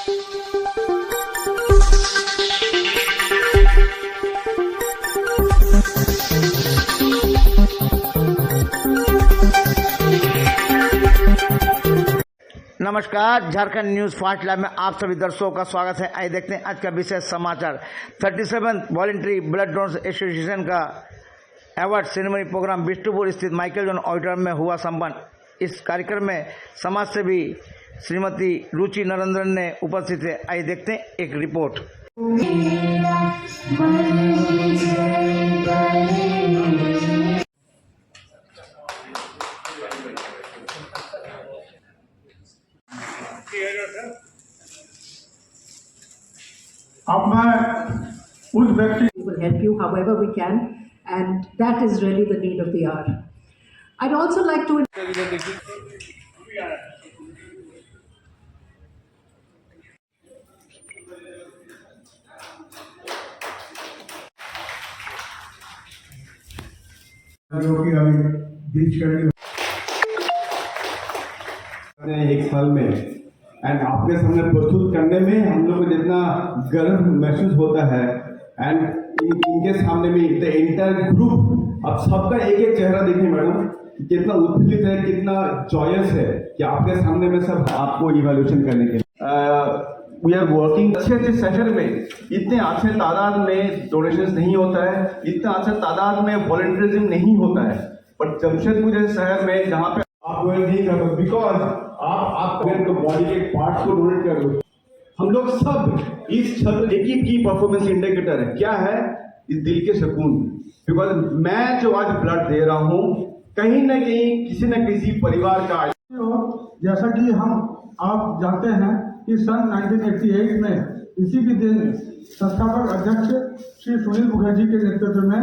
नमस्कार, Jharkhand news fast live में आप सभी दर्शकों का स्वागत है। आइए देखते हैं आज का विशेष समाचार। 37 वॉलंटरी ब्लड डोनर्स एसोसिएशन का अवार्ड सेरेमनी प्रोग्राम बिष्टुपुर स्थित माइकल जॉन ऑडिटोरियम में हुआ संपन्न। इस कार्यक्रम में समाज सेवी श्रीमती रुचि नरेंद्रन ने उपस्थित थे। आइए देखते हैं एक रिपोर्ट। अब मैं उस व्यक्ति will help you however we can, and that is really the need of the hour. I'd also like to जो कि अभी बीच करके एक साल में एंड आपके सामने प्रस्तुत करने में हम लोग को जितना गर्व महसूस होता है एंड इनके सामने में द एंटायर ग्रुप अब सबका एक एक चेहरा देखिए मैडम, कितना उत्फुल्लित है, कितना जॉयस है कि आपके सामने में सब आपको इवैल्यूएशन करने के लिए वी आर वर्किंग। अच्छे शहर में इतने अच्छे तादाद में डोनेशन नहीं होता है, इतना अच्छे तादाद में वॉलंटियरिज्म नहीं होता है, पर जमशेदपुर जैसे शहर में जहाँ पे आप नहीं कर पाते बिकॉज आप तो बॉडी के पार्ट्स को डोनेट कर दो। हम लोग सब इस छत्र एक ही की परफॉर्मेंस इंडिकेटर है, क्या है, इस दिल के सुकून। बिकॉज मैं जो आज ब्लड दे रहा हूँ कहीं ना कहीं किसी न किसी परिवार का, जैसा कि आप जानते हैं कि सन 1988 में इसी के दिन संस्थापक अध्यक्ष श्री सुनील मुखर्जी के नेतृत्व में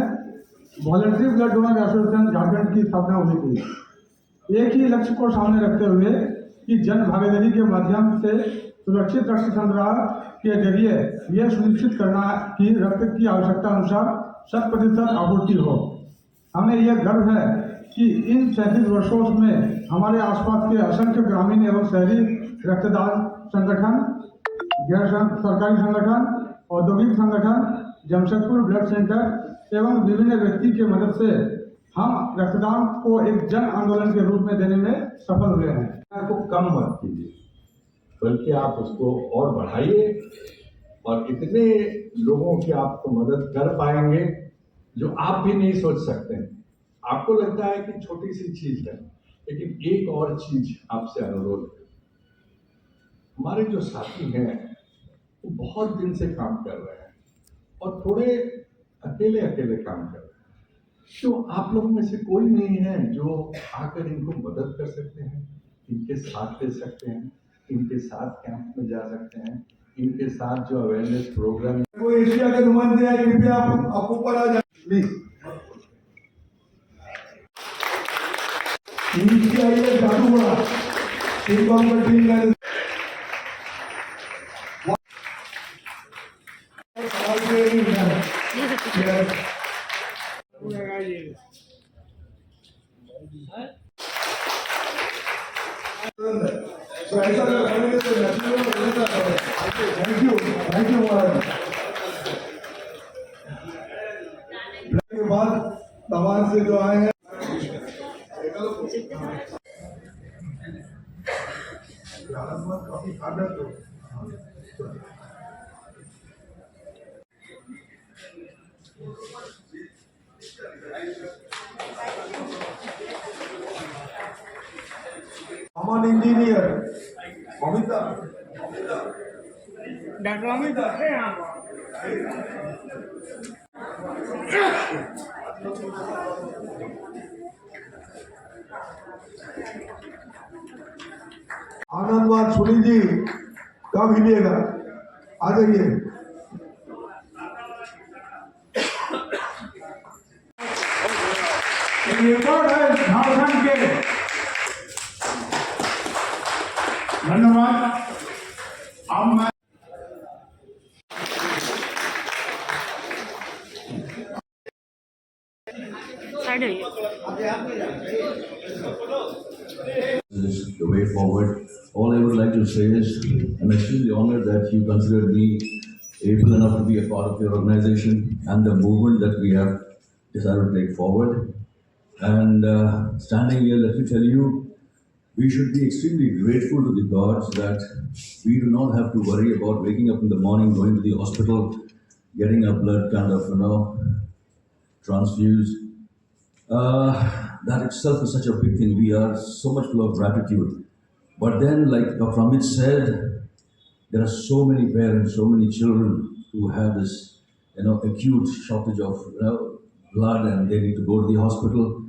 voluntary blood donor association Jharkhand की स्थापना हुई थी। एक ही लक्ष्य को सामने रखते हुए कि जन भागीदारी के माध्यम से सुरक्षित रक्त संग्रह के जरिए यह सुनिश्चित करना कि रक्त की आवश्यकता अनुसार 100% आपूर्ति हो। हमें यह गर्व है कि इन 37 वर्षों में हमारे आसपास के असंख्य ग्रामीण एवं शहरी रक्तदान संगठन, गैर सरकारी संगठन, औद्योगिक संगठन, जमशेदपुर ब्लड सेंटर एवं विभिन्न व्यक्ति के मदद से हम रक्तदान को एक जन आंदोलन के रूप में देने में सफल हुए हैं। को कम मत कीजिए, बल्कि आप उसको और बढ़ाइए और इतने लोगों की आपको मदद कर पाएंगे जो आप भी नहीं सोच सकते हैं। आपको लगता है कि छोटी सी चीज है, लेकिन एक और चीज आपसे अनुरोध है। हमारे जो साथी हैं वो बहुत दिन से काम कर रहे हैं और थोड़े अकेले अकेले काम कर रहे हैं। तो आप लोगों में से कोई नहीं है जो आकर इनको मदद कर सकते हैं, इनके साथ दे सकते हैं, इनके साथ कैंप में जा सकते हैं, इनके साथ जो अवेयरनेस प्रोग्राम। कोई एशिया के नुमाइंदे हैं, कृपया आप ऊपर आ जाए प्लीज। जादू हुआ इनको हम टीम में थैंक यू के बाद तमाम से जो आए हैं काफी आदत हो। अमन इंजीनियर अमिता डॉक्टर अमिता आनंदवान सुनील जी कब हिलिएगा, आ जाइए। रिकॉर्ड है झारखंड के। धन्यवाद। अब मैं the way forward all I would like to say is I'm extremely honored that you considered me able enough to be a part of your organization and the movement that we have decided to take forward. And standing here, let me tell you, we should be extremely grateful to the gods that we do not have to worry about waking up in the morning, going to the hospital, getting our blood kind of, transfused. That itself is such a big thing. We are so much full of gratitude. But then, like Dr. Amit said, there are so many parents, so many children who have this, acute shortage of blood, and they need to go to the hospital.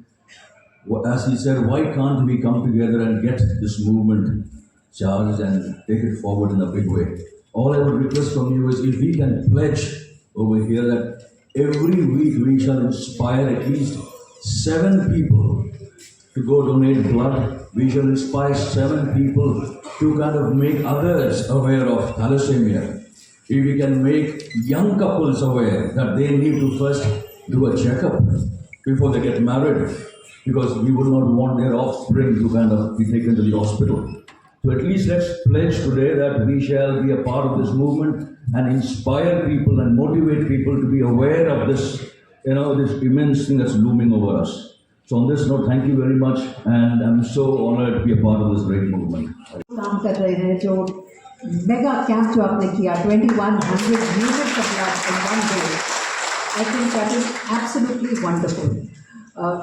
As he said, why can't we come together and get this movement charged and take it forward in a big way? All I would request from you is if we can pledge over here that every week we shall inspire at least 7 people to go donate blood. We shall inspire 7 people to kind of make others aware of thalassemia. If we can make young couples aware that they need to first do a checkup before they get married, because we would not want their offspring to kind of be taken to the hospital. So at least let's pledge today that we shall be a part of this movement and inspire people and motivate people to be aware of this, this immense thing that's looming over us. So on this note, thank you very much, and I'm so honored to be a part of this great movement. काम कर रहे हैं जो mega camp जो आपने किया 2100 units of blood in one day. I think that is absolutely wonderful.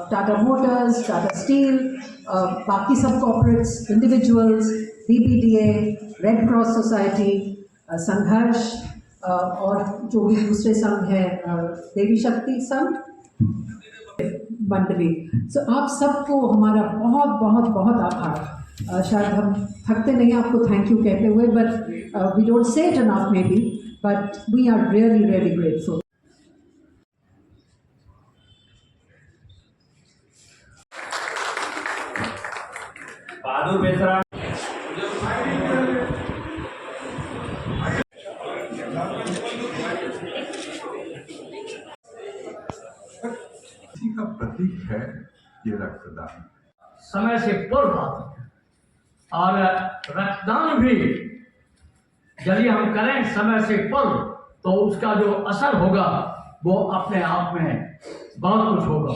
Tata Motors, Tata Steel, बाकी सब corporates, individuals, BBDA, Red Cross Society, संघर्ष और जो भी दूसरे संघ हैं, देवी शक्ति संघ, मंडली. So आप सबको हमारा बहुत बहुत बहुत आभार. शायद हम थकते नहीं आपको थैंक यू कहते हुए, but we don't say it enough maybe, but we are really really grateful. बहादुर बेसरा इसी का प्रतीक है ये रक्तदान. समय से पूर्व आते हैं और रक्तदान भी यदि हम करें समय से पूर्व तो उसका जो असर होगा वो अपने आप में बहुत कुछ होगा.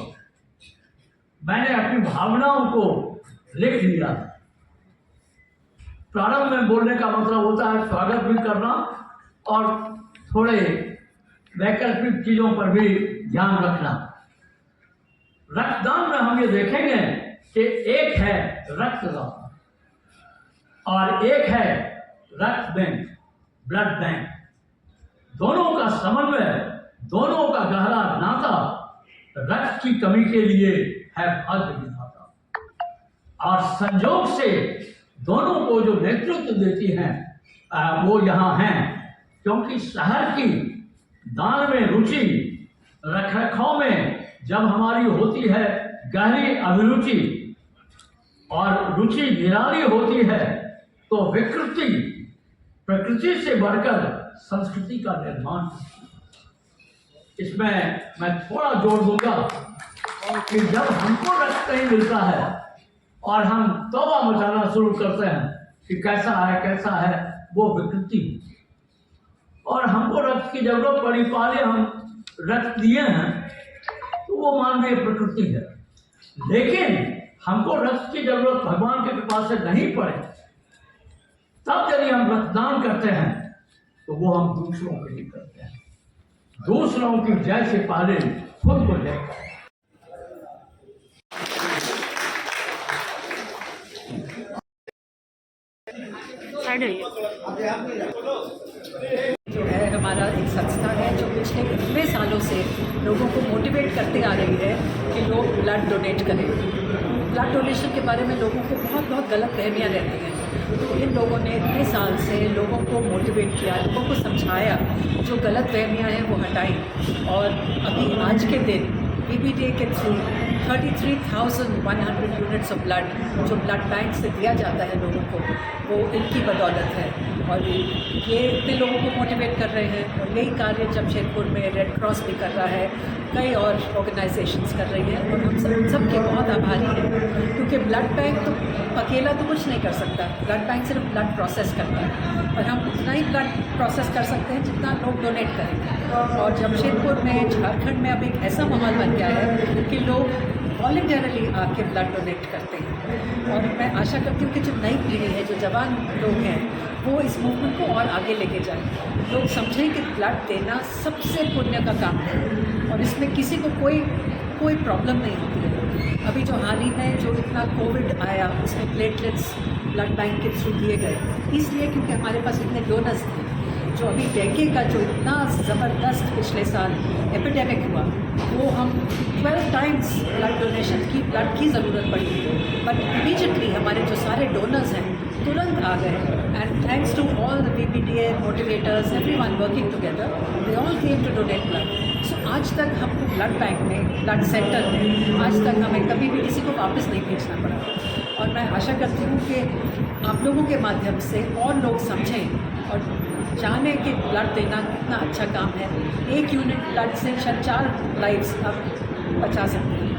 मैंने अपनी भावनाओं को लिख लिया. प्रारंभ में बोलने का मतलब होता है स्वागत भी करना और थोड़े वैकल्पिक चीजों पर भी ध्यान रखना. रक्तदान में हम ये देखेंगे कि एक है रक्तदान और एक है रक्त बैंक, ब्लड बैंक. दोनों का समन्वय, दोनों का गहरा नाता रक्त की कमी के लिए है भाग्य विधाता. और संयोग से दोनों को जो नेतृत्व देती हैं वो यहाँ हैं, क्योंकि शहर की दान में रुचि, रखरखाव में जब हमारी होती है गहरी अभिरुचि और रुचि निराली होती है तो विकृति प्रकृति से बढ़कर संस्कृति का निर्माण. इसमें मैं थोड़ा जोड़ दूंगा कि जब हमको रक्त नहीं मिलता है और हम तौबा मचाना शुरू करते हैं कि कैसा है वो विकृति. और हमको रक्त की जरूरत पड़ी, पाले हम रक्त दिए हैं तो वो मानवीय प्रकृति है. लेकिन हमको रक्त की जरूरत भगवान की कृपा से नहीं पड़े तब यदि हम रक्तदान करते हैं तो वो हम दूसरों के लिए करते हैं. दूसरों की जय से पहले खुद को जय करें. जो है हमारा एक संस्था है जो पिछले कितने सालों से लोगों को मोटिवेट करते आ रही है कि लोग ब्लड डोनेट करें. ब्लड डोनेशन के बारे में लोगों को बहुत गलत फहमियाँ रहती हैं. तो इन लोगों ने इतने साल से लोगों को मोटिवेट किया, लोगों को समझाया, जो गलत फहमियाँ हैं वो हटाई. और अभी आज के दिन BBDA के थ्रू 33,100 यूनिट्स ऑफ ब्लड जो ब्लड बैंक से दिया जाता है लोगों को, वो इनकी बदौलत है। और ये इतने लोगों को मोटिवेट कर रहे हैं, और यही कार्य जमशेदपुर में रेड क्रॉस भी कर रहा है, कई और ऑर्गेनाइजेशंस कर रही हैं, और हम सबके बहुत आभारी हैं। क्योंकि ब्लड बैंक तो अकेला तो कुछ नहीं कर सकता, ब्लड बैंक सिर्फ ब्लड प्रोसेस करता है, और हम उतना ही ब्लड प्रोसेस कर सकते हैं जितना लोग डोनेट करेंगे। और जमशेदपुर में, झारखंड में अब एक ऐसा माहौल बन गया है कि लोग वॉलंटरली आके ब्लड डोनेट करते हैं। और मैं आशा करती हूँ कि जो नई पीढ़ी है, जो जवान लोग हैं, वो इस मूवमेंट को और आगे लेके जाएं। लोग समझें कि ब्लड देना सबसे पुण्य का काम है, और इसमें किसी को कोई प्रॉब्लम नहीं होती है। अभी जो हाल ही में जो इतना कोविड आया, उसमें प्लेटलेट्स ब्लड बैंक के थ्रू दिए गए, इसलिए क्योंकि हमारे पास इतने डोनर्स थे। जो अभी डेंगू का जो इतना ज़बरदस्त पिछले साल एपिडेमिक हुआ, वो हम 12 टाइम्स ब्लड डोनेशन की, ब्लड की ज़रूरत पड़ी, बट इमीडिएटली हमारे जो सारे डोनर्स हैं तुरंत आ गए। And thanks to all the BPDA motivators, everyone working together, they all came to donate blood. So आज तक हमको ब्लड बैंक में, ब्लड सेंटर में, आज तक हमें कभी भी किसी को वापस नहीं भेजना पड़ा। और मैं आशा करती हूँ कि आप लोगों के माध्यम से और लोग समझें और जाने कि ब्लड देना कितना अच्छा काम है। 1 यूनिट ब्लड से 4 लाइफ्स आप बचा सकते हैं,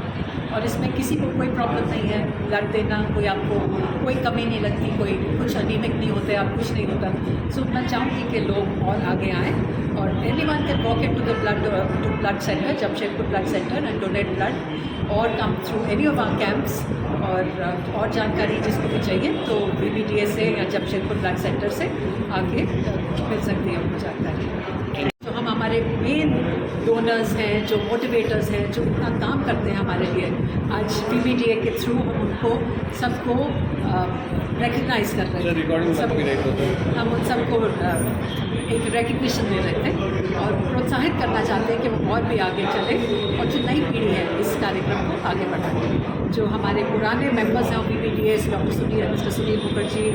और इसमें किसी को कोई प्रॉब्लम नहीं है। ब्लड देना कोई आपको कोई कमी नहीं लगती, कोई कुछ अनीमिक नहीं होते, आप कुछ नहीं होता। सो मैं चाहूँगी कि लोग और आगे आएँ, और anyone can walk in to the blood centre, Jamshedpur blood centre, and donate blood और come through any of our camps. और जानकारी जिसको भी चाहिए तो BPDA से या जमशेदपुर ब्लड सेंटर से आके मिल सकती है उनको जानकारी। जो हम हमारे मेन डोनर्स हैं, जो मोटिवेटर्स हैं, जो इतना काम करते हैं हमारे लिए, आज BPDA के थ्रू हम उनको सबको रिकग्नाइज़ कर रहे हैं। हम उन सबको एक रिकग्निशन दे रहे थे और प्रोत्साहित करना चाहते हैं कि वो और भी आगे चले, और जो नई पीढ़ी है इस कार्यक्रम को आगे बढ़ाए। जो हमारे पुराने मेंबर्स हैं BPDA, मिस्टर सुनील मुखर्जी,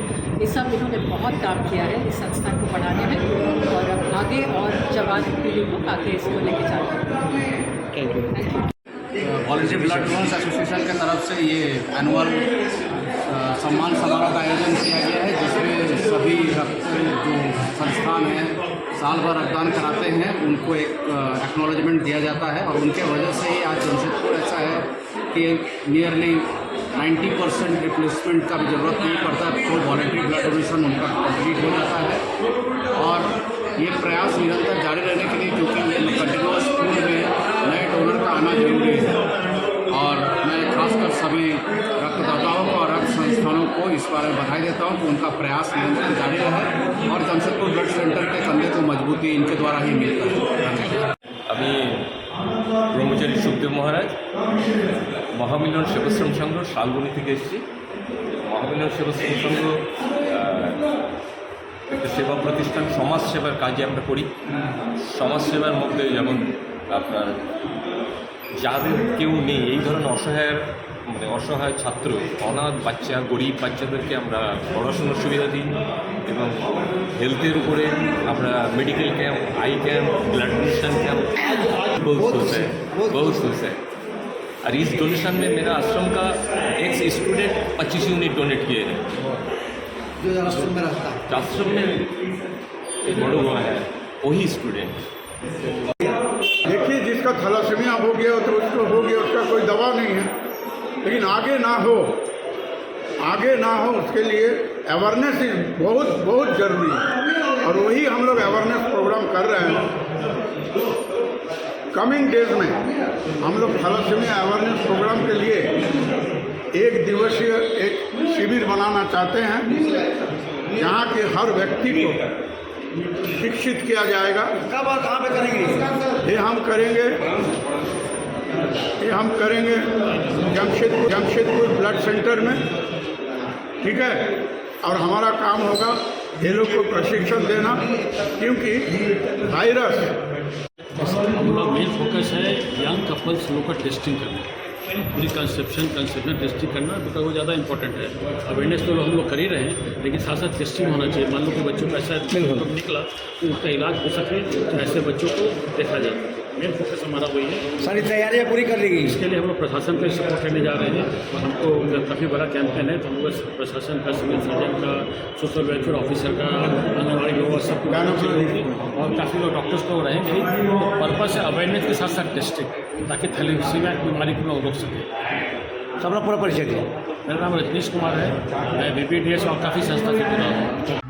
ये सब इन्होंने बहुत काम किया है इस संस्था को बढ़ाने में, और अब आगे और जवान पीढ़ी को आगे इसको लेके जाते हैं। वॉलंटरी ब्लड डोनर्स एसोसिएशन की तरफ से ये एनुअल सम्मान समारोह का आयोजन किया गया है, जिसमें सभी रक्त जो संस्थान हैं साल भर रक्तदान कराते हैं, उनको एक एक्नॉलेजमेंट दिया जाता है। और उनके वजह से ही आज जमशेदपुर ऐसा है कि नियरली 90% रिप्लेसमेंट का भी ज़रूरत नहीं पड़ता, तो वॉलंटरी ब्लड डोनेशन उनका कंप्लीट हो जाता है। और ये प्रयास निरंतर जारी रहने के लिए, क्योंकि कंटिन्यूअस पूल में नए डोनर का आना जरूरी है, और मैं खासकर सभी रक्तदाताओं को और रक्त संस्थानों को इस बारे में बधाई देता हूं कि उनका प्रयास निरंतर जारी रहे, और जमशेदपुर ब्लड सेंटर के कंधे को मजबूती इनके द्वारा ही मिलता है। আমি ব্রহ্মচারী সুখদেব মহারাজ, মহামিলন সেবাশ্রম সংঘ শালবনী থেকে এসেছি। মহামিলন সেবাশ্রম সংঘ একটা সেবা প্রতিষ্ঠান, সমাজ সেবার কাজে আমরা করি। সমাজ সেবার মধ্যে যেমন আপনার যাদের কেউ নেই, এই ধরনের অসহায় ছাত্র, অনাথ বাচ্চা, গরিব বাচ্চাদেরকে আমরা পড়াশোনার সুবিধা দিই, এবং হেলথের উপরে আমরা मेडिकल कैंप, आई कैंप, ब्लड डोनेशन कैंप बहुत खुश है। और इस डोनेशन में मेरा आश्रम का एक्स स्टूडेंट 25 यूनिट डोनेट किए हैं। जो आश्रम में रहता है, आश्रम में एक बड़ा हुआ है वही स्टूडेंट। देखिए, जिसका थैलासेमिया हो गया तो उसको हो गया, उसका कोई दवा नहीं है, लेकिन आगे ना हो उसके लिए अवेयरनेस बहुत बहुत ज़रूरी है, और वही हम लोग अवेयरनेस प्रोग्राम कर रहे हैं। कमिंग डेज में हम लोग थैलासेमिया अवेयरनेस प्रोग्राम के लिए 1 दिवसीय एक शिविर बनाना चाहते हैं, जहाँ के हर व्यक्ति को शिक्षित किया जाएगा। कब और कहाँ पे करेंगे? ये हम करेंगे जमशेदपुर ब्लड सेंटर में, ठीक है। और हमारा काम होगा ये लोग को प्रशिक्षण देना, क्योंकि वायरस हम लोग मेन फोकस है यंग कपल्स लोग का टेस्टिंग करना, प्री कंसेप्शन टेस्टिंग करना, बिकॉज वो ज़्यादा इंपॉर्टेंट है। अवेयरनेस तो हम लोग कर ही रहे हैं, लेकिन साथ साथ टेस्टिंग होना चाहिए। मान लो कि बच्चों का ऐसा निकला तो उसका इलाज हो सके, तो ऐसे बच्चों को देखा जाए। मेन फोकस हमारा वही है। सारी तैयारियां पूरी कर ली गई। इसके लिए हम लोग प्रशासन को सपोर्ट करने जा रहे हैं और हमको काफ़ी बड़ा कैंपेन है, तो हम लोग प्रशासन का, सिविल सर्जन का, सोशल वेलफेयर ऑफिसर का, आंगनबाड़ी लोगों सब और काफ़ी लोग डॉक्टर्स को रहेंगे। तो पर्पस है अवेयरनेस के साथ साथ टेस्टिंग, ताकि थैलेसीमिया बीमारी को लोग रोक सकें। तो अपना पूरा परिचय दिया। मेरा नाम रजनीश कुमार है, मैं BPDS और काफ़ी संस्था से जुड़ा हूँ।